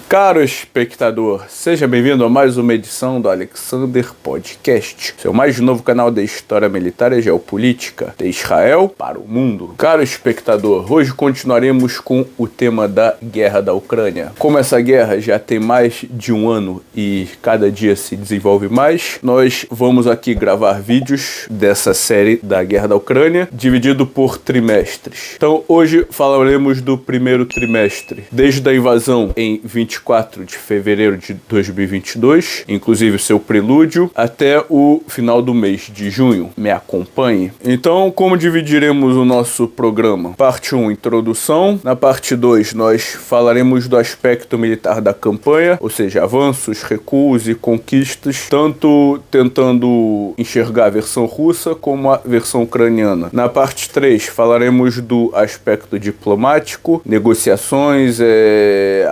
Caro espectador, seja bem-vindo a mais uma edição do Alexander Podcast, seu mais novo canal de história militar e geopolítica, de Israel para o mundo. Caro espectador, hoje continuaremos com o tema da guerra da Ucrânia. Como essa guerra já tem mais de um ano e cada dia se desenvolve mais, nós vamos aqui gravar vídeos dessa série da guerra da Ucrânia, dividido por trimestres. Então hoje falaremos do primeiro trimestre, desde a invasão em 24 de fevereiro de 2022, inclusive seu prelúdio, até o final do mês de junho. Me acompanhe. Então, como dividiremos o nosso programa? Parte 1, introdução. Na parte 2, nós falaremos do aspecto militar da campanha, ou seja, avanços, recuos e conquistas, tanto tentando enxergar a versão russa como a versão ucraniana. Na parte 3, falaremos do aspecto diplomático, negociações,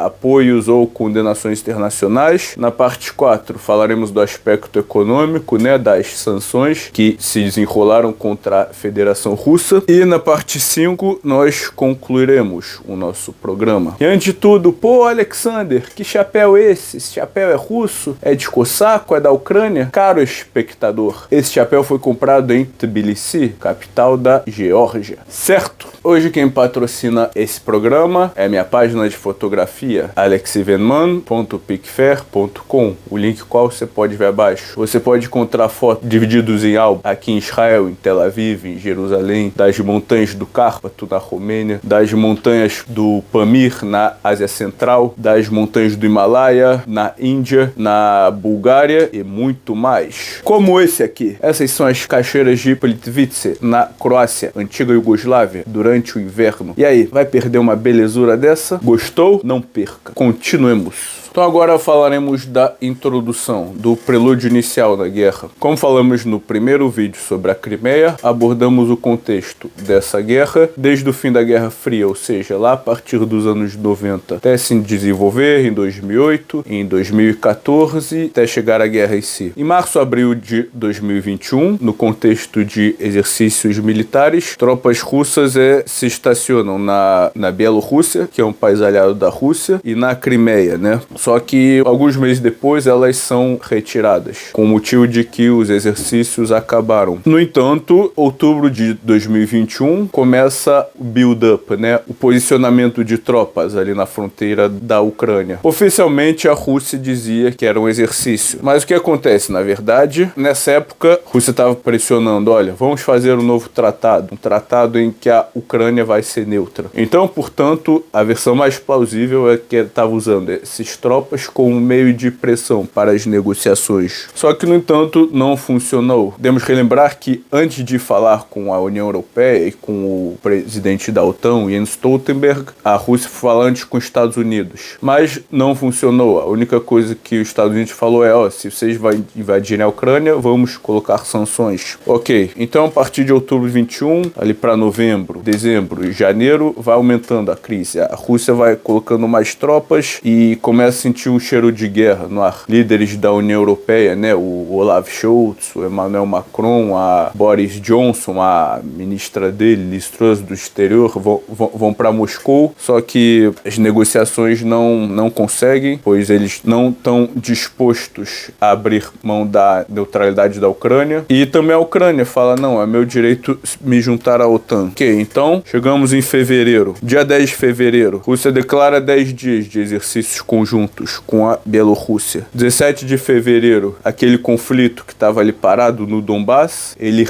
apoios ou condenações internacionais. Na parte 4, falaremos do aspecto econômico, das sanções que se desenrolaram contra a Federação Russa. E na parte 5, nós concluiremos o nosso programa. E antes de tudo, Alexander, que chapéu é esse? Esse chapéu é russo? É de cosaco? É da Ucrânia? Caro espectador, esse chapéu foi comprado em Tbilisi, capital da Geórgia. Certo? Hoje quem patrocina esse programa é minha página de fotografia, alexivenman.picfair.com, o link qual você pode ver abaixo. Você pode encontrar fotos divididos em álbum aqui em Israel, em Tel Aviv, em Jerusalém, das montanhas do Cárpato, na Romênia, das montanhas do Pamir, na Ásia Central, das montanhas do Himalaia, na Índia, na Bulgária e muito mais. Como esse aqui. Essas são as cachoeiras de Plitvice, na Croácia, antiga Iugoslávia, durante o inverno. E aí, vai perder uma belezura dessa? Gostou? Não perca. Continuemos. Então agora falaremos da introdução, do prelúdio inicial da guerra. Como falamos no primeiro vídeo sobre a Crimeia, abordamos o contexto dessa guerra desde o fim da Guerra Fria, ou seja, lá a partir dos anos 90, até se desenvolver em 2008, em 2014, até chegar à guerra em si. Em março, abril de 2021, no contexto de exercícios militares, tropas russas se estacionam na Bielorrússia, que é um país aliado da Rússia, e na Crimeia, Só que alguns meses depois elas são retiradas, com o motivo de que os exercícios acabaram. No entanto, outubro de 2021 começa o build-up, o posicionamento de tropas ali na fronteira da Ucrânia. Oficialmente a Rússia dizia que era um exercício, mas o que acontece? Na verdade, nessa época, a Rússia estava pressionando, olha, vamos fazer um novo tratado, um tratado em que a Ucrânia vai ser neutra. Então, portanto, a versão mais plausível é que estava usando esses tropas como meio de pressão para as negociações. Só que, no entanto, não funcionou. Devemos relembrar que, antes de falar com a União Europeia e com o presidente da OTAN, Jens Stoltenberg, a Rússia foi falar antes com os Estados Unidos. Mas não funcionou. A única coisa que os Estados Unidos falou é, se vocês vão invadirem a Ucrânia, vamos colocar sanções. Ok, então a partir de outubro de 21, ali para novembro, dezembro e janeiro, vai aumentando a crise. A Rússia vai colocando mais tropas e começa a sentir um cheiro de guerra no ar. Líderes da União Europeia, o Olaf Scholz, o Emmanuel Macron, a Boris Johnson, a ministra dele, Liz Truss, do exterior, vão para Moscou, só que as negociações não conseguem, pois eles não estão dispostos a abrir mão da neutralidade da Ucrânia. E também a Ucrânia fala, não, é meu direito me juntar à OTAN. Ok, então chegamos em fevereiro. Dia 10 de fevereiro, Rússia declara 10 dias de exercícios conjuntos com a Bielorrússia. 17 de fevereiro, aquele conflito que estava ali parado no Donbass, ele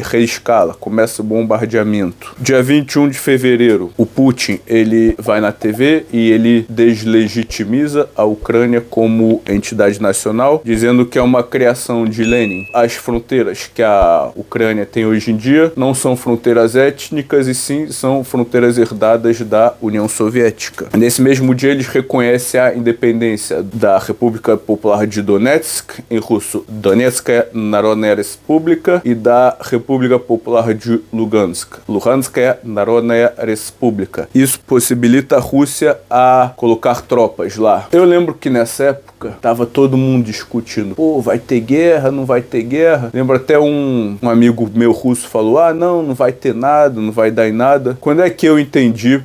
reescala, começa o bombardeamento. Dia 21 de fevereiro, o Putin, ele vai na TV e ele deslegitimiza a Ucrânia como entidade nacional, dizendo que é uma criação de Lenin. As fronteiras que a Ucrânia tem hoje em dia não são fronteiras étnicas e sim são fronteiras herdadas da União Soviética. Nesse mesmo dia, eles reconhecem a independência da República Popular de Donetsk, em russo Donetskaya Narodная Respublika, e da República Popular de Lugansk, Luhanskaya Narodная Respublika. Isso possibilita a Rússia a colocar tropas lá. Eu lembro que nessa época tava todo mundo discutindo, vai ter guerra, não vai ter guerra. Lembro até um amigo meu russo falou, não vai ter nada, não vai dar em nada. Quando é que eu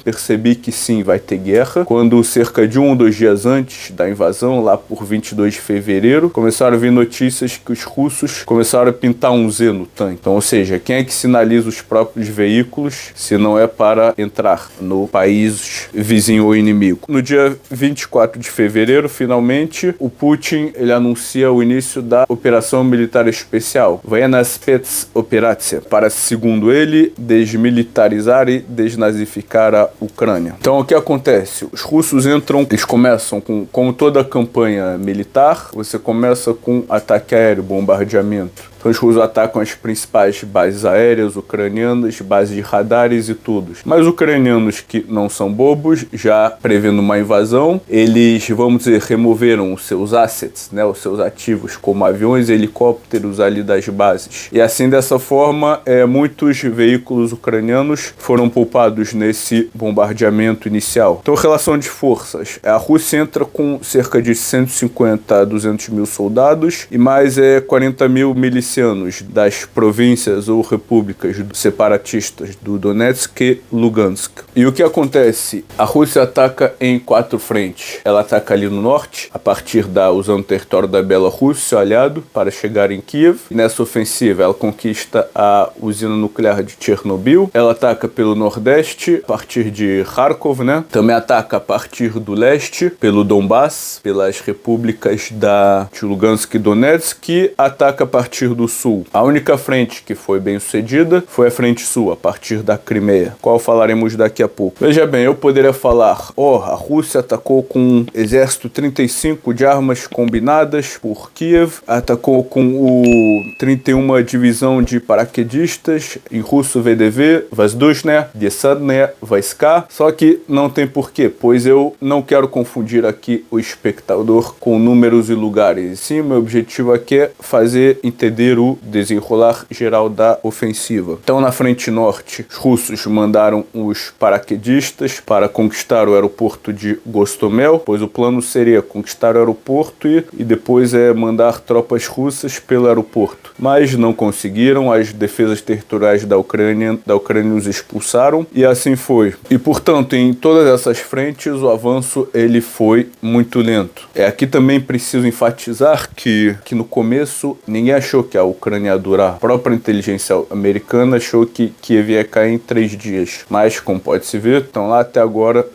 percebi que sim, vai ter guerra? Quando cerca de 1 ou 2 dias antes da invasão, lá por 22 de fevereiro, começaram a vir notícias que os russos começaram a pintar um Z no tanque. Então, ou seja, quem é que sinaliza os próprios veículos se não é para entrar no país vizinho ou inimigo? No dia 24 de fevereiro, finalmente, o Putin ele anuncia o início da operação militar especial, Военная спецоперация, para, segundo ele, desmilitarizar e desnazificar a Ucrânia. Então, o que acontece? Os russos entram, eles começam com, como toda a campanha militar, você começa com ataque aéreo, bombardeamento. Então os russos atacam as principais bases aéreas ucranianas, bases de radares e tudo. Mas os ucranianos que não são bobos, já prevendo uma invasão, eles, vamos dizer, removeram os seus assets, né, os seus ativos, como aviões e helicópteros ali das bases. E assim, dessa forma, muitos veículos ucranianos foram poupados nesse bombardeamento inicial. Então, relação de forças. A Rússia entra com cerca de 150 a 200 mil soldados e mais 40 mil milicianos das províncias ou repúblicas separatistas do Donetsk e Lugansk. E o que acontece? A Rússia ataca em 4 frentes. Ela ataca ali no norte, a partir usando o território da Bielorrússia, aliado, para chegar em Kiev. E nessa ofensiva, ela conquista a usina nuclear de Chernobyl. Ela ataca pelo nordeste, a partir de Kharkov, né? Também ataca a partir do leste, pelo Donbass, pelas repúblicas de Lugansk e Donetsk, e ataca a partir do sul. A única frente que foi bem sucedida foi a frente sul, a partir da Crimeia, qual falaremos daqui a pouco. Veja bem, eu poderia falar, a Rússia atacou com um exército 35 de armas combinadas por Kiev, atacou com o 31ª divisão de paraquedistas, em russo VDV, Воздушные десантные войска, só que não tem porquê, pois eu não quero confundir aqui o espectador com números e lugares. Sim, meu objetivo aqui é fazer entender o desenrolar geral da ofensiva. Então, na frente norte, os russos mandaram os paraquedistas para conquistar o aeroporto de Gostomel, pois o plano seria conquistar o aeroporto e depois mandar tropas russas pelo aeroporto. Mas não conseguiram, as defesas territoriais da Ucrânia os expulsaram e assim foi. E, portanto, em todas essas frentes, o avanço ele foi muito lento. Aqui também preciso enfatizar que no começo ninguém achou que a Ucrânia ia durar. A própria inteligência americana achou que Kiev ia cair em 3 dias. Mas, como pode-se ver, estão lá até agora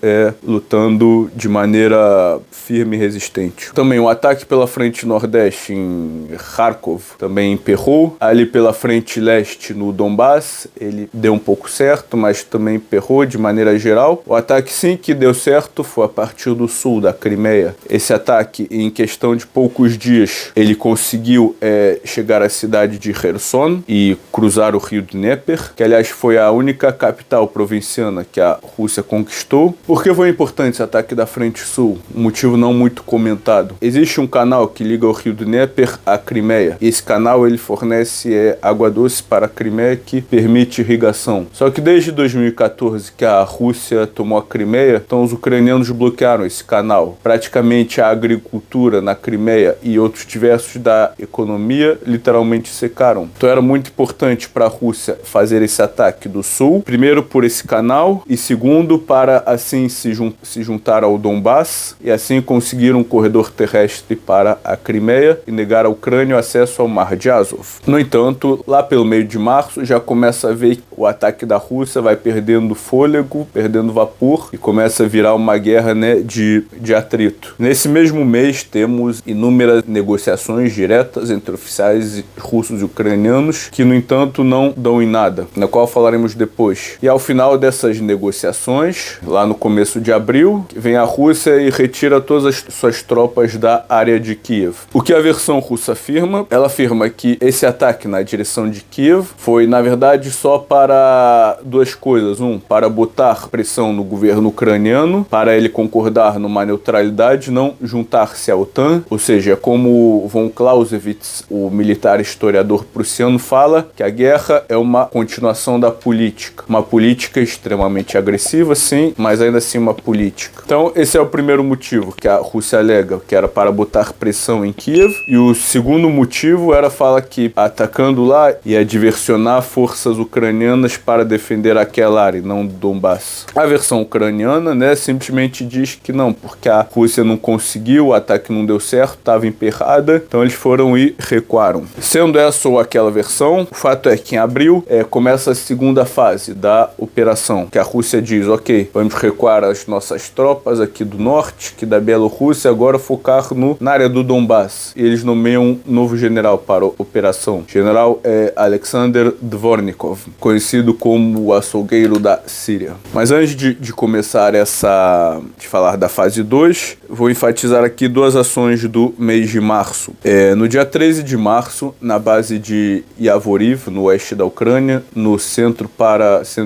lutando de maneira firme e resistente. Também um ataque pela frente nordeste em Kharkov também emperrou. Ali pela frente leste no Donbass, ele deu um pouco certo, mas também emperrou de maneira geral. O ataque sim que deu certo foi a partir do sul, da Crimeia. Esse ataque, em questão de poucos dias, ele conseguiu chegar à cidade de Kherson e cruzar o rio Dnieper, que aliás foi a única capital provinciana que a Rússia conquistou. Por que foi importante esse ataque da frente sul? Um motivo não muito comentado. Existe um canal que liga o rio Dnieper à Crimeia. E esse canal ele fornece água doce para a Crimeia, que permite irrigação. Só que desde 2014 que a Rússia tomou a Crimeia, então os ucranianos bloquearam esse canal. Praticamente a agricultura na Crimeia e outros diversos da economia literalmente secaram. Então era muito importante para a Rússia fazer esse ataque do sul, primeiro por esse canal e segundo para assim se juntar ao Donbass e assim conseguir um corredor terrestre para a Crimeia e negar à Ucrânia o acesso ao Mar de Azov. No entanto, lá pelo meio de março já começa a ver que o ataque da Rússia vai perdendo fôlego, perdendo vapor e começa a virar uma guerra, né, de atrito. Nesse mesmo mês temos inúmeras negociações diretas entre oficiais russos e ucranianos que, no entanto, não dão em nada, na qual falaremos depois. E ao final dessas negociações, lá no começo de abril, vem a Rússia e retira todas as suas tropas da área de Kiev. O que a versão russa afirma? Ela afirma que esse ataque na direção de Kiev foi, na verdade, só para duas coisas. Para botar pressão no governo ucraniano, para ele concordar numa neutralidade, não juntar-se à OTAN, ou seja, como von Clausewitz, o militar militar historiador prussiano, fala que a guerra é uma continuação da política. Uma política extremamente agressiva, sim, mas ainda assim uma política. Então, esse é o primeiro motivo que a Rússia alega, que era para botar pressão em Kiev. E o segundo motivo era falar que atacando lá ia diversionar forças ucranianas para defender aquela área, não Donbass. A versão ucraniana, né, simplesmente diz que não, porque a Rússia não conseguiu, o ataque não deu certo, estava emperrada, então eles foram e recuaram. Sendo essa ou aquela versão, o fato é que em abril começa a segunda fase da operação, que a Rússia diz, ok, vamos recuar as nossas tropas aqui do norte, que da Bielorrússia, agora focar na área do Donbass. E eles nomeiam um novo general para a operação. O general é Alexander Dvornikov, conhecido como o açougueiro da Síria. Mas antes de começar de falar da fase 2, vou enfatizar aqui duas ações do mês de março. No dia 13 de março, na base de Yavoriv, no oeste da Ucrânia, no centro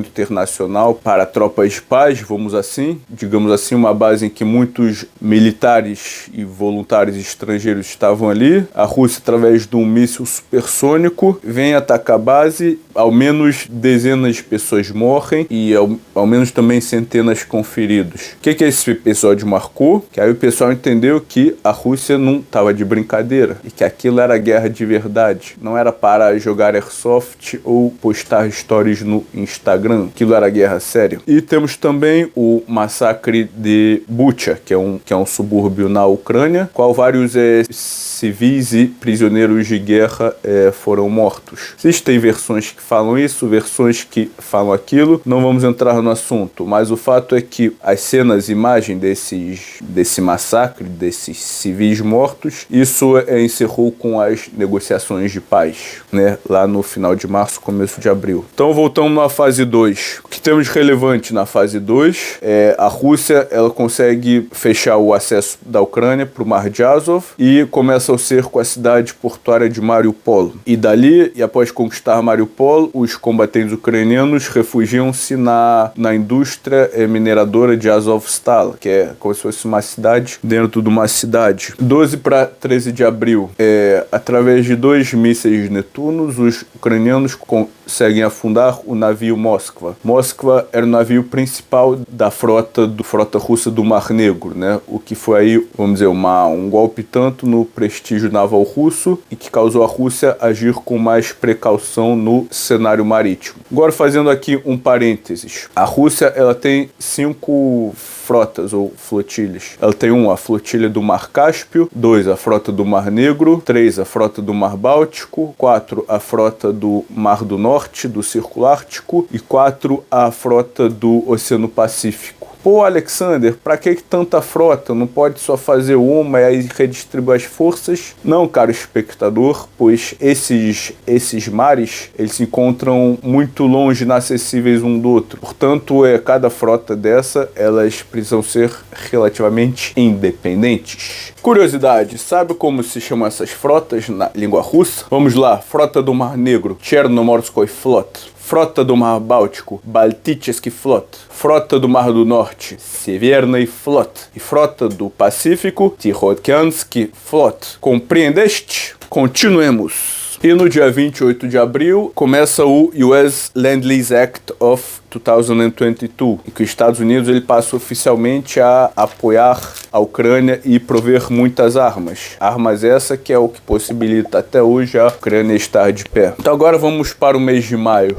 internacional para tropas de paz, digamos assim, uma base em que muitos militares e voluntários estrangeiros estavam ali. A Rússia, através de um míssil supersônico, vem atacar a base, ao menos dezenas de pessoas morrem e ao menos também centenas com feridos. O que esse episódio marcou? Que aí o pessoal entendeu que a Rússia não estava de brincadeira e que aquilo era guerra de verdade. Não era para jogar airsoft ou postar stories no Instagram. Aquilo era guerra séria. E temos também o massacre de Bucha, que é um subúrbio na Ucrânia, qual vários civis e prisioneiros de guerra foram mortos. Existem versões que falam isso, versões que falam aquilo. Não vamos entrar no assunto, mas o fato é que as cenas, imagens desse massacre, desses civis mortos, isso encerrou com as negociações de paz, né? Lá no final de março, começo de abril. Então voltamos na fase 2. O que temos de relevante na fase 2 é a Rússia, ela consegue fechar o acesso da Ucrânia para o Mar de Azov e começa o cerco à cidade portuária de Mariupol. E dali, e após conquistar Mariupol, os combatentes ucranianos refugiam-se na indústria mineradora de Azovstal, que é como se fosse uma cidade dentro de uma cidade. 12 para 13 de abril, através de 2 mísseis Netunos, os ucranianos conseguem afundar o navio Moskva. Moskva era o navio principal da frota russa do Mar Negro, né? O que foi aí, vamos dizer, um golpe tanto no prestígio naval russo e que causou a Rússia agir com mais precaução no cenário marítimo. Agora, fazendo aqui um parênteses, a Rússia ela tem 5 frotas ou flotilhas. Ela tem a flotilha do Mar Cáspio, 2 a frota do Mar Negro, 3 a frota do Mar Báltico, 4 a frota do Mar do Norte, do Círculo Ártico e 4 a frota do Oceano Pacífico. Pô, Alexander, pra que tanta frota? Não pode só fazer uma e aí redistribuir as forças? Não, caro espectador, pois esses mares, eles se encontram muito longe, inacessíveis um do outro. Portanto, cada frota dessa, elas precisam ser relativamente independentes. Curiosidade, sabe como se chamam essas frotas na língua russa? Vamos lá, frota do Mar Negro, Chernomorskoy Flot. Frota do Mar Báltico, Baltichesky Flot. Frota do Mar do Norte, Severny Flot. E frota do Pacífico, Tikhokyansky Flot. Compreendeste? Continuemos. E no dia 28 de abril, começa o US Land-Lease Act of 2022, em que os Estados Unidos ele passa oficialmente a apoiar a Ucrânia e prover muitas armas. Armas essa que é o que possibilita até hoje a Ucrânia estar de pé. Então agora vamos para o mês de maio.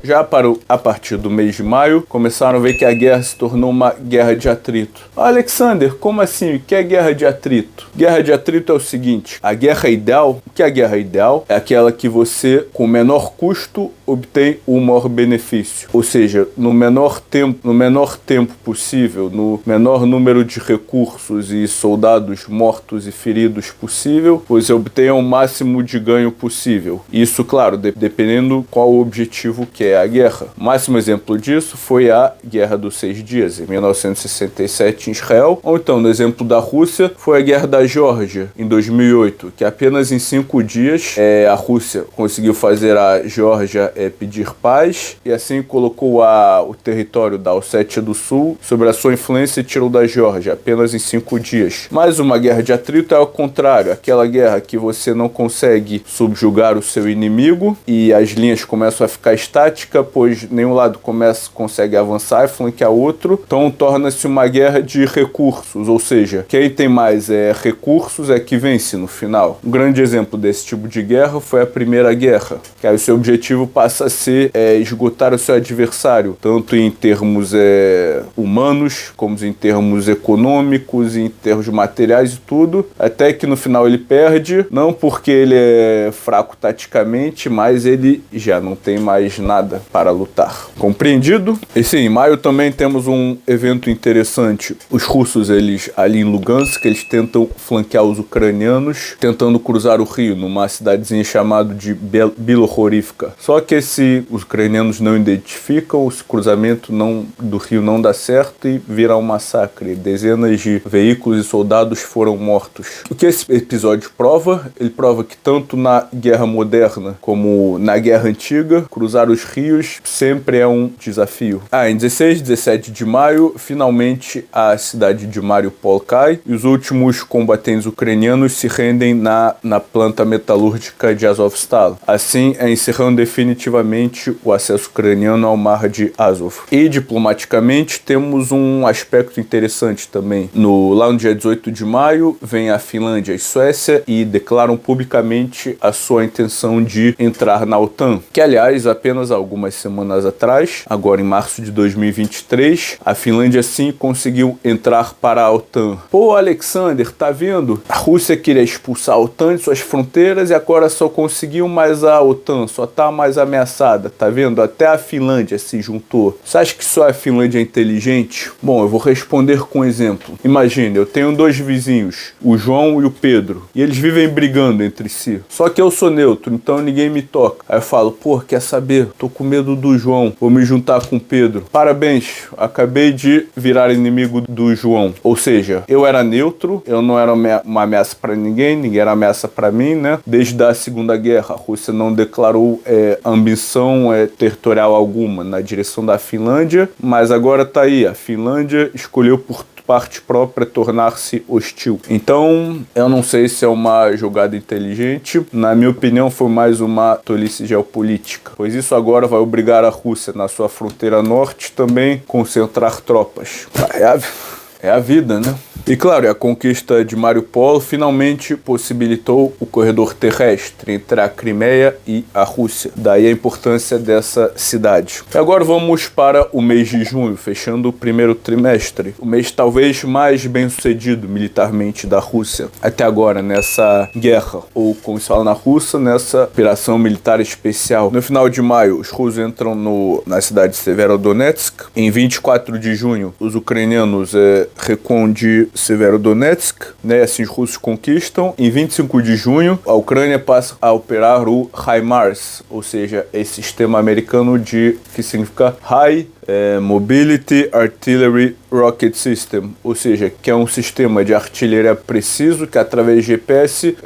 A partir do mês de maio, começaram a ver que a guerra se tornou uma guerra de atrito. Alexander, como assim? O que é guerra de atrito? Guerra de atrito é o seguinte, a guerra ideal, o que é a guerra ideal? É aquela que você, com menor custo, obtém o maior benefício. Ou seja, no menor tempo possível, no menor número de recursos e soldados mortos e feridos possível, você obtém o máximo de ganho possível. Isso, claro, dependendo qual o objetivo que é a guerra. O máximo exemplo disso foi a Guerra dos 6 Dias, em 1967 em Israel, ou então, no exemplo da Rússia, foi a Guerra da Geórgia, em 2008, que apenas em 5 dias a Rússia conseguiu fazer a Geórgia pedir paz e assim colocou o o território da Ossétia do Sul sob a sua influência e tirou da Geórgia apenas em 5 dias. Mas uma guerra de atrito é ao contrário, aquela guerra que você não consegue subjugar o seu inimigo e as linhas começam a ficar estáticas, pois nenhum lado consegue avançar e flanquear outro, então torna-se uma guerra de recursos, ou seja, quem tem mais recursos é que vence no final. Um grande exemplo desse tipo de guerra foi a Primeira Guerra, que aí o seu objetivo passa a ser esgotar o seu adversário, tanto em termos humanos, como em termos econômicos, em termos materiais e tudo, até que no final ele perde, não porque ele é fraco taticamente, mas ele já não tem mais nada para lutar. Compreendido? E sim, em maio também temos um evento interessante. Os russos, eles ali em Lugansk, eles tentam flanquear os ucranianos, tentando cruzar o rio numa cidadezinha chamada de Bilohorivka. Só que os ucranianos não identificam, o cruzamento do rio não dá certo e vira um massacre. Dezenas de veículos e soldados foram mortos. O que esse episódio prova? Ele prova que tanto na guerra moderna como na guerra antiga, cruzar os rios sempre é um desafio. Em 16 e 17 de maio, finalmente a cidade de Mariupol cai e os últimos combatentes ucranianos se rendem na planta metalúrgica de Azovstal. Assim, encerrando definitivamente o acesso ucraniano ao mar de Azov. E diplomaticamente temos um aspecto interessante também. Lá no dia 18 de maio, vem a Finlândia e a Suécia e declaram publicamente a sua intenção de entrar na OTAN. Que, aliás, apenas algumas semanas atrás, agora em março de 2023, a Finlândia sim conseguiu entrar para a OTAN. Pô, Alexander, tá vendo? A Rússia queria expulsar a OTAN de suas fronteiras e agora só conseguiu, mas a OTAN só tá mais ameaçada, tá vendo? Até a Finlândia se juntou. Você acha que só a Finlândia é inteligente? Bom, eu vou responder com um exemplo. Imagine, eu tenho 2 vizinhos, o João e o Pedro, e eles vivem brigando entre si. Só que eu sou neutro, então ninguém me toca. Aí eu falo, pô, quer saber? Tô com medo do João, vou me juntar com o Pedro. Parabéns, acabei de virar inimigo do João. Ou seja, eu era neutro, eu não era uma ameaça pra ninguém, ninguém era ameaça pra mim, né? Desde a Segunda Guerra, a Rússia não declarou ambição territorial alguma na direção da Finlândia, mas agora tá aí, a Finlândia escolheu por parte própria tornar-se hostil. Então, eu não sei se é uma jogada inteligente. Na minha opinião, foi mais uma tolice geopolítica, pois isso agora vai obrigar a Rússia, na sua fronteira norte, também concentrar tropas. É a vida, né? E claro, a conquista de Mariupol finalmente possibilitou o corredor terrestre entre a Crimeia e a Rússia. Daí a importância dessa cidade. E agora vamos para o mês de junho, fechando o primeiro trimestre. O mês talvez mais bem sucedido militarmente da Rússia até agora nessa guerra, ou como se fala na Rússia, nessa operação militar especial. No final de maio, os russos entram na cidade de Severodonetsk. Em 24 de junho, os ucranianos recuam de Severodonetsk, né? Assim os russos conquistam. Em 25 de junho, a Ucrânia passa a operar o HIMARS, ou seja, esse sistema americano que significa High Mobility Artillery Rocket System, ou seja, que é um sistema de artilharia preciso que através de GPS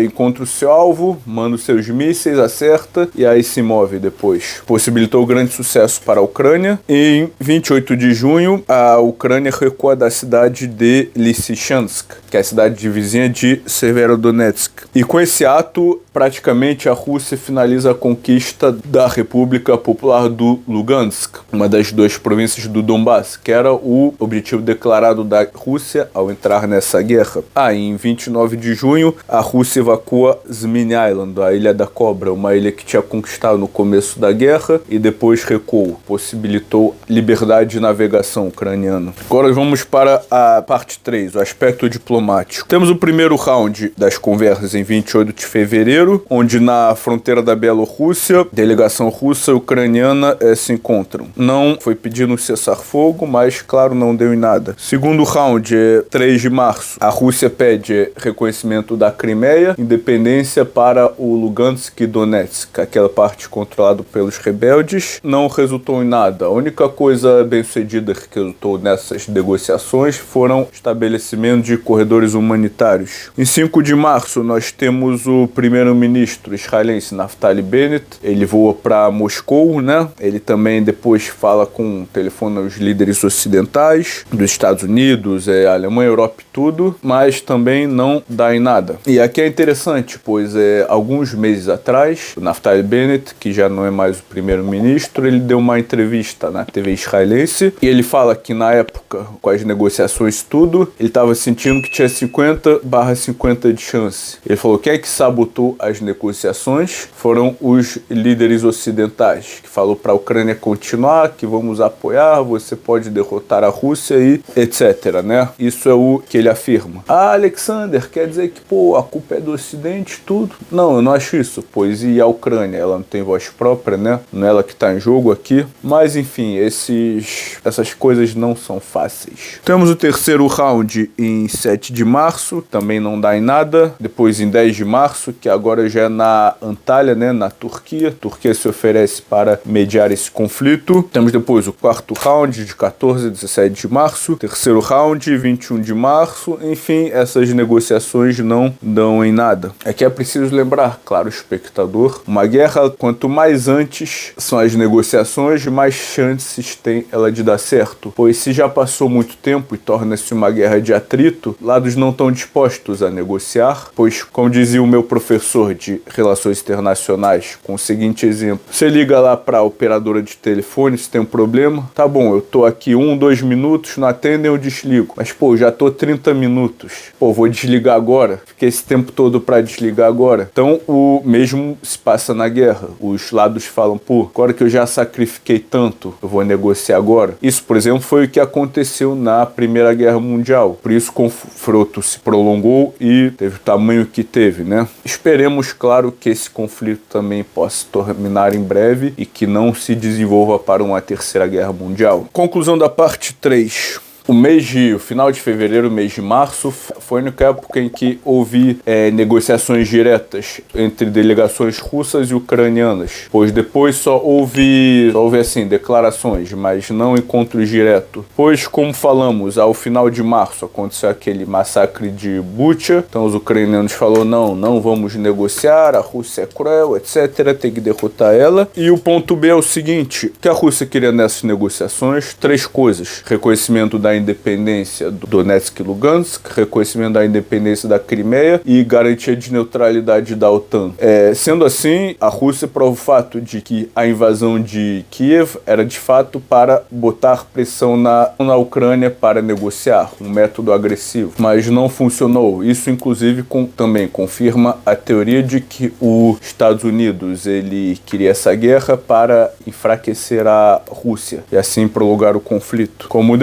encontra o seu alvo, manda os seus mísseis, acerta e aí se move depois. Possibilitou grande sucesso para a Ucrânia. Em 28 de junho, a Ucrânia recua da cidade de Lysychansk, que é a cidade vizinha de Severodonetsk. E com esse ato, praticamente a Rússia finaliza a conquista da República Popular do Lugansk, uma das 2 províncias do Donbass, que era o objetivo declarado da Rússia ao entrar nessa guerra. Em 29 de junho, a Rússia evacua Zminy Island, a Ilha da Cobra, uma ilha que tinha conquistado no começo da guerra e depois recuou, possibilitou liberdade de navegação ucraniana. Agora vamos para a parte 3, o aspecto diplomático. Temos o primeiro round das conversas em 28 de fevereiro, onde na fronteira da Bielorrússia, delegação russa e ucraniana se encontram. Não foi pedido um cessar-fogo, mas claro, não deu em nada. Segundo round, 3 de março, a Rússia pede reconhecimento da Crimeia, independência para o Lugansk e Donetsk, aquela parte controlada pelos rebeldes. Não resultou em nada. A única coisa bem-sucedida que resultou nessas negociações foram estabelecimento de corredores humanitários. Em 5 de março, nós temos o primeiro primeiro-ministro israelense Naftali Bennett, ele voa para Moscou, né? Ele também depois fala telefona os líderes ocidentais dos Estados Unidos, Alemanha, Europa e tudo, mas também não dá em nada. E aqui é interessante, pois alguns meses atrás, o Naftali Bennett, que já não é mais o primeiro-ministro, ele deu uma entrevista na TV israelense e ele fala que na época, com as negociações tudo, ele estava sentindo que tinha 50/50 de chance. Ele falou que quem é que sabotou as negociações foram os líderes ocidentais, que falou para a Ucrânia continuar, que vamos apoiar, você pode derrotar a Rússia e etc, né? Isso é o que ele afirma. Ah, Alexander, quer dizer que, a culpa é do Ocidente, tudo? Não, eu não acho isso, pois e a Ucrânia? Ela não tem voz própria, né? Não é ela que está em jogo aqui. Mas, enfim, essas coisas não são fáceis. Temos o terceiro round em 7 de março, também não dá em nada. Depois em 10 de março, que agora já é na Antália, né? Na Turquia. A Turquia se oferece para mediar esse conflito. Temos depois o quarto round de 14 a 17 de março. Terceiro round, 21 de março. Enfim, essas negociações não dão em nada. É preciso lembrar, claro, espectador, uma guerra, quanto mais antes são as negociações, mais chances tem ela de dar certo. Pois se já passou muito tempo e torna-se uma guerra de atrito, lados não estão dispostos a negociar, pois, como dizia o meu professor de Relações Internacionais, com o seguinte exemplo: você liga lá para a operadora de telefone, se tem um problema, tá bom, eu tô aqui 2 minutos, não atendem, eu desligo. Mas, já tô 30 minutos. Vou desligar agora. Fiquei esse tempo todo para desligar agora. Então, o mesmo se passa na guerra. Os lados falam, agora que eu já sacrifiquei tanto, eu vou negociar agora. Isso, por exemplo, foi o que aconteceu na Primeira Guerra Mundial. Por isso, o confronto se prolongou e teve o tamanho que teve, né? Esperemos, claro, que esse conflito também possa terminar em breve e que não se desenvolva para uma terceira guerra mundial. Conclusão da parte 3. O final de fevereiro, mês de março, foi a única época em que houve negociações diretas entre delegações russas e ucranianas, pois depois só houve assim, declarações, mas não encontros diretos. Pois, como falamos, ao final de março aconteceu aquele massacre de Bucha, então os ucranianos falaram, não vamos negociar, a Rússia é cruel, etc, tem que derrotar ela. E o ponto B é o seguinte: o que a Rússia queria nessas negociações? 3 coisas: reconhecimento da independência do Donetsk e Lugansk, reconhecimento da independência da Crimeia e garantia de neutralidade da OTAN. Sendo assim, a Rússia prova o fato de que a invasão de Kiev era de fato para botar pressão na Ucrânia para negociar, um método agressivo, mas não funcionou. Isso inclusive também confirma a teoria de que os Estados Unidos ele queria essa guerra para enfraquecer a Rússia e assim prolongar o conflito. Como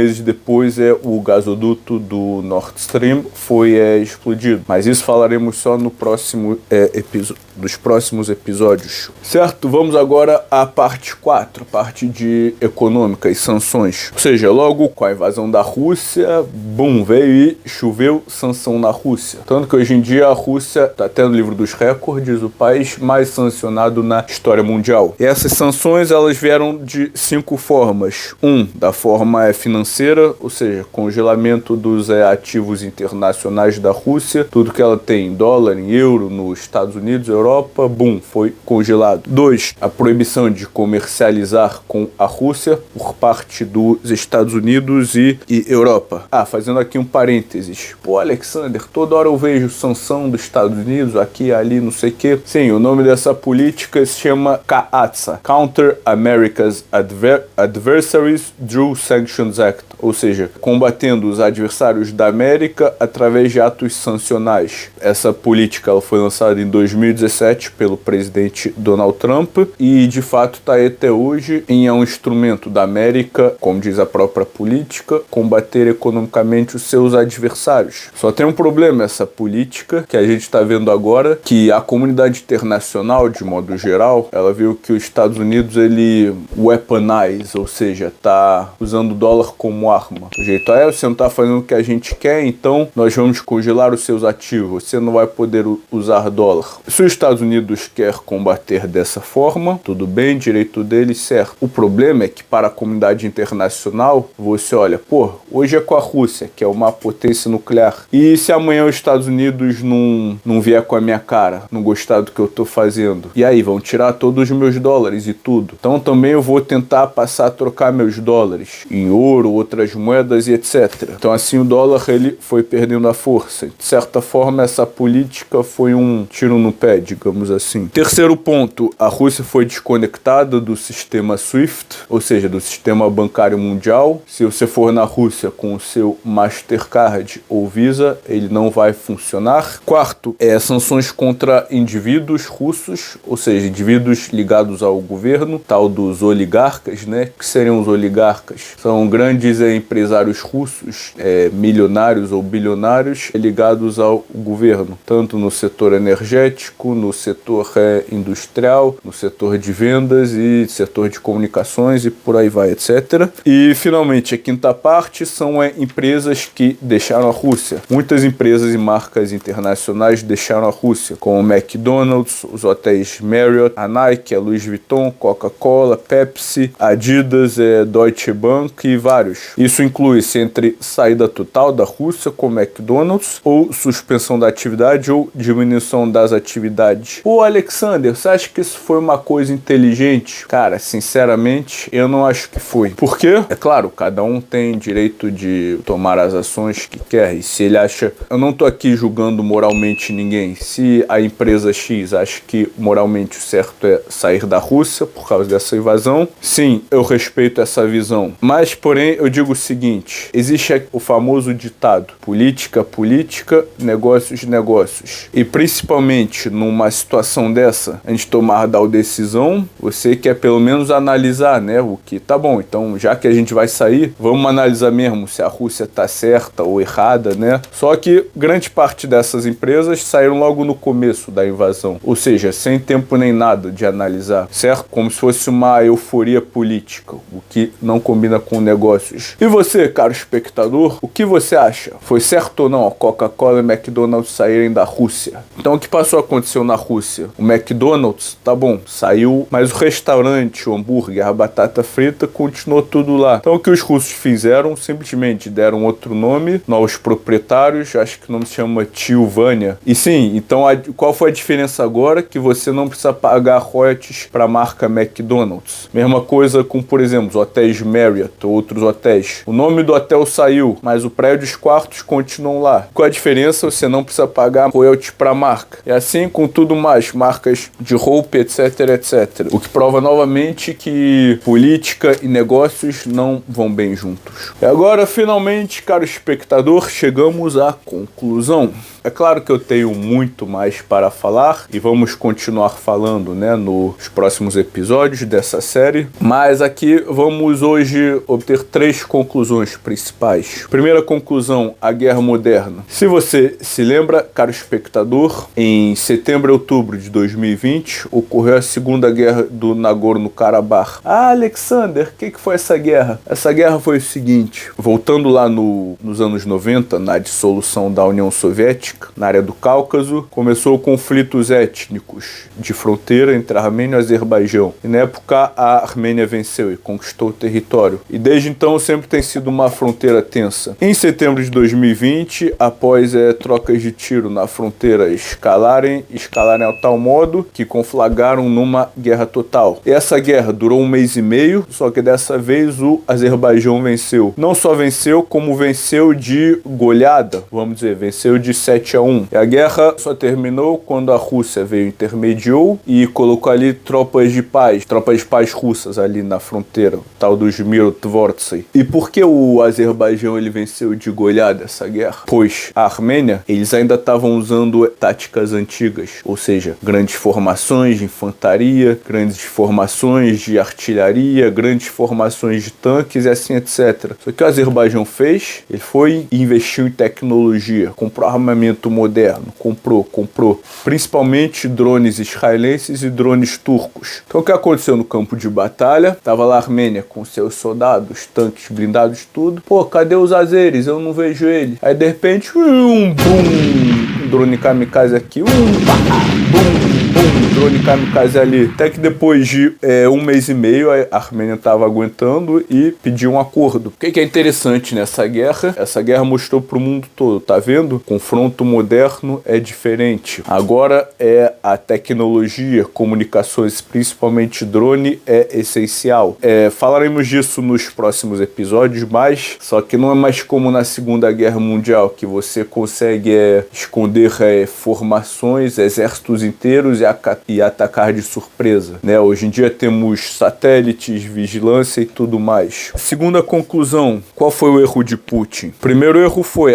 meses depois o gasoduto do Nord Stream foi explodido. Mas isso falaremos só no próximo dos próximos episódios. Certo? Vamos agora à parte 4, parte de econômica e sanções. Ou seja, logo com a invasão da Rússia, veio e choveu sanção na Rússia. Tanto que hoje em dia a Rússia está tendo o livro dos recordes, o país mais sancionado na história mundial. E essas sanções elas vieram de 5 formas. Da forma financeira, ou seja, congelamento dos ativos internacionais da Rússia, tudo que ela tem em dólar, em euro, nos Estados Unidos, Europa, foi congelado. 2, a proibição de comercializar com a Rússia por parte dos Estados Unidos e Europa. Fazendo aqui um parênteses. Alexander, toda hora eu vejo sanção dos Estados Unidos, aqui, ali, não sei o quê. Sim, o nome dessa política se chama CAATSA, Counter America's Adversaries Through Sanctions Act, ou seja, combatendo os adversários da América através de atos sancionais. Essa política ela foi lançada em 2017 pelo presidente Donald Trump e de fato está aí até hoje e é um instrumento da América, como diz a própria política, combater economicamente os seus adversários. Só tem um problema essa política que a gente está vendo agora, que a comunidade internacional, de modo geral, ela viu que os Estados Unidos ele weaponize, ou seja, está usando o dólar como arma. O jeito você não está fazendo o que a gente quer, então nós vamos congelar os seus ativos, você não vai poder usar dólar. Se os Estados Unidos quer combater dessa forma, tudo bem, direito deles, certo. O problema é que para a comunidade internacional, você olha, pô, hoje é com a Rússia, que é uma potência nuclear. E se amanhã os Estados Unidos não vier com a minha cara, não gostar do que eu tô fazendo? E aí, vão tirar todos os meus dólares e tudo. Então também eu vou tentar passar a trocar meus dólares em ouro, outras moedas e etc. Então assim o dólar ele foi perdendo a força. De certa forma essa política foi um tiro no pé, digamos assim. Terceiro ponto, a Rússia foi desconectada do sistema SWIFT, ou seja, do sistema bancário mundial. Se você for na Rússia com o seu Mastercard ou Visa, ele não vai funcionar. Quarto, sanções contra indivíduos russos, ou seja, indivíduos ligados ao governo, tal dos oligarcas, né? Que seriam os oligarcas? São grandes empresários russos, milionários ou bilionários, ligados ao governo, tanto no setor energético, no setor industrial, no setor de vendas e setor de comunicações e por aí vai, etc. E, finalmente, a quinta parte são empresas que deixaram a Rússia. Muitas empresas e marcas internacionais deixaram a Rússia, como o McDonald's, os hotéis Marriott, a Nike, a Louis Vuitton, Coca-Cola, Pepsi, Adidas, Deutsche Bank e vários. Isso inclui-se entre saída total da Rússia, como McDonald's, ou suspensão da atividade ou diminuição das atividades. Ô Alexander, você acha que isso foi uma coisa inteligente? Cara, sinceramente, eu não acho que foi. Por quê? É claro, cada um tem direito de tomar as ações que quer. E se ele acha... Eu não tô aqui julgando moralmente ninguém. Se a empresa X acha que moralmente o certo é sair da Rússia por causa dessa invasão, sim, eu respeito essa visão. Mas, porém, eu digo o seguinte, existe o famoso ditado, política, política, negócios, negócios. E principalmente numa situação dessa, a gente tomar tal decisão, você quer pelo menos analisar, né, o que tá bom. Então, já que a gente vai sair, vamos analisar mesmo se a Rússia tá certa ou errada, né? Só que grande parte dessas empresas saíram logo no começo da invasão, ou seja, sem tempo nem nada de analisar, certo? Como se fosse uma euforia política, o que não combina com negócios. E você, caro espectador, o que você acha? Foi certo ou não a Coca-Cola e McDonald's saírem da Rússia? Então o que passou a acontecer na Rússia? O McDonald's, tá bom, saiu, mas o restaurante, o hambúrguer, a batata frita, continuou tudo lá. Então o que os russos fizeram? Simplesmente deram outro nome, novos proprietários, acho que o nome se chama Tilvânia. E sim, então qual foi a diferença agora? Que você não precisa pagar royalties para a marca McDonald's. Mesma coisa com, por exemplo, os hotéis Marriott ou outros hotéis. O nome do hotel saiu, mas o prédio e os quartos continuam lá. Qual a diferença? Você não precisa pagar royalties para a marca. E assim com tudo mais, marcas de roupa, etc, etc. O que prova novamente que política e negócios não vão bem juntos. E agora, finalmente, caro espectador, chegamos à conclusão. É claro que eu tenho muito mais para falar e vamos continuar falando, né, nos próximos episódios dessa série, mas aqui vamos hoje obter 3 conclusões principais. Primeira conclusão, a guerra moderna. Se você se lembra, caro espectador, em setembro e outubro de 2020 ocorreu a Segunda Guerra do Nagorno-Karabakh. Ah, Alexander, o que foi essa guerra? Essa guerra foi o seguinte, voltando lá nos anos 90, na dissolução da União Soviética, na área do Cáucaso, começou conflitos étnicos de fronteira entre a Armênia e o Azerbaijão. E na época a Armênia venceu e conquistou o território. E desde então sempre tem sido uma fronteira tensa. Em setembro de 2020, após trocas de tiro na fronteira escalarem a tal modo que conflagraram numa guerra total. E essa guerra durou 1 mês e meio, só que dessa vez o Azerbaijão venceu. Não só venceu, como venceu de goleada, vamos dizer, venceu de 7-1. E a guerra só terminou quando a Rússia veio, intermediou e colocou ali tropas de paz russas ali na fronteira, tal dos Mirotvorцы. E por que o Azerbaijão ele venceu de goleada essa guerra? Pois a Armênia, eles ainda estavam usando táticas antigas, ou seja, grandes formações de infantaria, grandes formações de artilharia, grandes formações de tanques e assim, etc. Só que o Azerbaijão fez, ele foi e investiu em tecnologia, comprou armamento moderno, comprou, principalmente drones israelenses e drones turcos. Então o que aconteceu no campo de batalha? Tava lá a Armênia com seus soldados, tanques blindados, tudo. Pô, cadê os azeres? Eu não vejo ele. Aí de repente, bum, drone kamikaze aqui, bum, drone kamikaze ali. Até que depois de 1 mês e meio, a Armênia estava aguentando e pediu um acordo. O que é interessante nessa guerra? Essa guerra mostrou para o mundo todo, tá vendo? Confronto moderno é diferente. Agora a tecnologia, comunicações, principalmente drone, é essencial. Falaremos disso nos próximos episódios, mas só que não é mais como na Segunda Guerra Mundial, que você consegue esconder formações, exércitos inteiros e atacar de surpresa, né? Hoje em dia temos satélites, vigilância e tudo mais. Segunda conclusão, qual foi o erro de Putin? Primeiro erro foi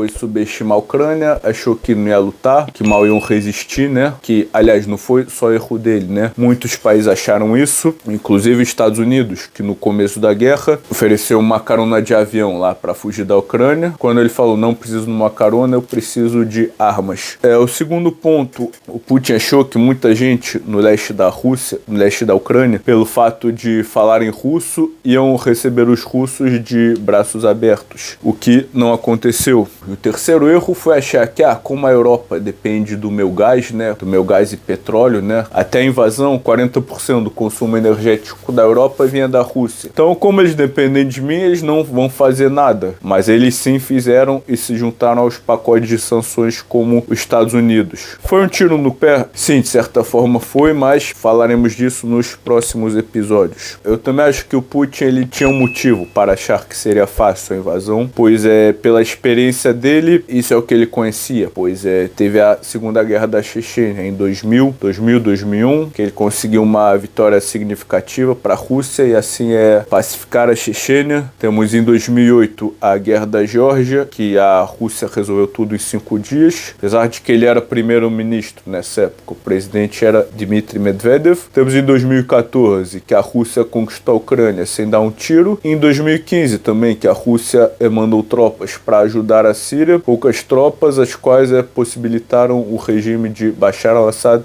subestimar a Ucrânia, achou que não ia lutar, que mal iam resistir, né? Que, aliás, não foi só erro dele, né? Muitos países acharam isso, inclusive Estados Unidos, que no começo da guerra ofereceu uma carona de avião lá para fugir da Ucrânia. Quando ele falou, não preciso de uma carona, eu preciso de armas. O segundo ponto, o Putin achou que muita gente no leste da Rússia, no leste da Ucrânia, pelo fato de falarem russo, iam receber os russos de braços abertos, o que não aconteceu. E o terceiro erro foi achar que, como a Europa depende do meu gás, né, do meu gás e petróleo, né, até a invasão, 40% do consumo energético da Europa vinha da Rússia. Então, como eles dependem de mim, eles não vão fazer nada. Mas eles sim fizeram e se juntaram aos pacotes de sanções como os Estados Unidos. Foi um tiro no pé? Sim, de certa forma foi, mas falaremos disso nos próximos episódios. Eu também acho que o Putin ele tinha um motivo para achar que seria fácil a invasão, pois pela experiência dele, isso é o que ele conhecia, pois teve a Segunda Guerra da Chechênia em 2001, que ele conseguiu uma vitória significativa para a Rússia e assim pacificar a Chechênia. Temos em 2008 a Guerra da Geórgia, que a Rússia resolveu tudo em 5 dias, apesar de que ele era primeiro-ministro nessa época, o presidente era Dmitry Medvedev. Temos em 2014 que a Rússia conquistou a Ucrânia sem dar um tiro. Em 2015 também que a Rússia mandou tropas para ajudar a Síria, poucas tropas, as quais possibilitaram o regime de Bashar al-Assad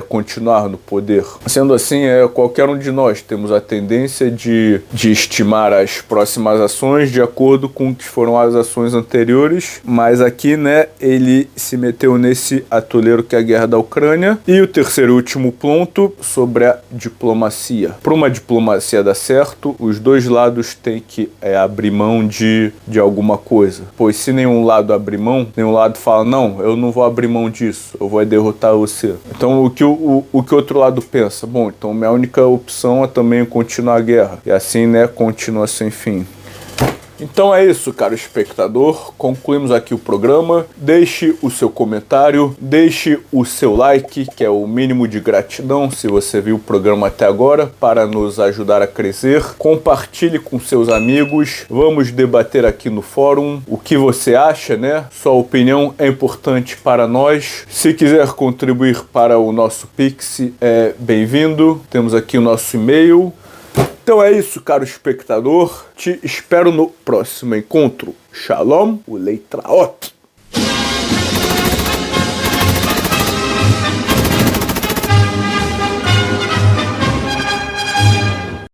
continuar no poder. Sendo assim, qualquer um de nós temos a tendência de estimar as próximas ações de acordo com o que foram as ações anteriores, mas aqui, né, ele se meteu nesse atoleiro que é a guerra da Ucrânia. E o terceiro e último ponto sobre a diplomacia. Para uma diplomacia dar certo, os dois lados têm que abrir mão de alguma coisa, pois se nenhum lado abrir mão, nenhum lado fala, não, eu não vou abrir mão disso, eu vou derrotar você. Então o que o outro lado pensa? Bom, então minha única opção é também continuar a guerra. E assim, né, continua sem fim. Então é isso, caro espectador, concluímos aqui o programa. Deixe o seu comentário, deixe o seu like, que é o mínimo de gratidão se você viu o programa até agora, para nos ajudar a crescer. Compartilhe com seus amigos, vamos debater aqui no fórum o que você acha, né? Sua opinião é importante para nós. Se quiser contribuir para o nosso Pix, é bem-vindo. Temos aqui o nosso e-mail. Então é isso, caro espectador. Te espero no próximo encontro. Shalom, o Leitraot.